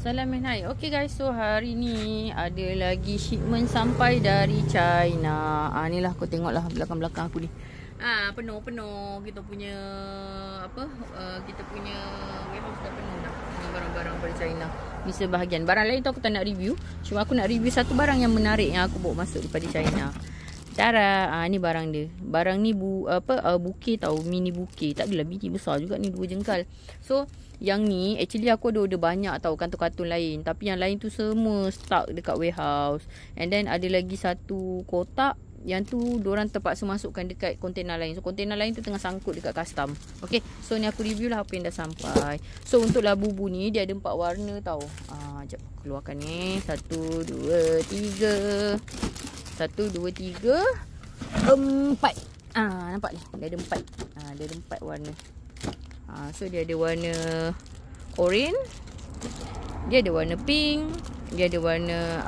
Salam Hai. Okay guys, so hari ni ada lagi shipment sampai dari China. Ni lah kau tengoklah belakang-belakang aku ni. Penuh kita punya kita punya warehouse dah penuh dah. Ni barang-barang dari China. Ni sebahagian. Barang lain tu aku tak nak review. Cuma aku nak review satu barang yang menarik yang aku bawa masuk daripada China. Tara, ni barang dia. Barang ni bouquet tau, mini bouquet. Tak adalah biji besar juga ni, 2 jengkal. So, yang ni actually aku ada order banyak tau, kartun-kartun lain. Tapi yang lain tu semua stuck dekat warehouse. And then ada lagi satu kotak, yang tu diorang terpaksa masukkan dekat kontainer lain. So kontainer lain tu tengah sangkut dekat custom. Okay, so ni aku review lah apa yang dah sampai. So untuk labubu ni dia ada 4 warna tau. Sekejap keluarkan ni. 1, 2, 3. 1, 2, 3, 4. Nampak ni? Dia ada 4. Dia ada 4 warna. So dia ada warna orange, dia ada warna pink, dia ada warna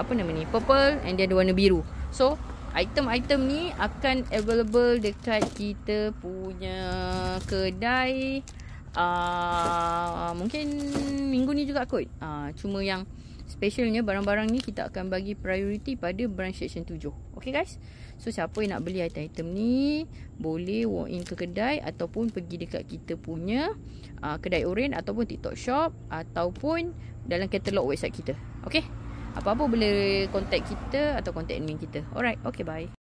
purple, and dia ada warna biru. So item-item ni akan available dekat kita punya kedai mungkin minggu ni juga kot. Cuma yang specialnya barang-barang ni kita akan bagi priority pada branch section 7. Okay guys, so siapa yang nak beli item-item ni boleh walk in ke kedai ataupun pergi dekat kita punya kedai Oren ataupun TikTok shop ataupun dalam katalog website kita. Okay, apa-apa boleh contact kita atau contact admin kita. Alright, okay, bye.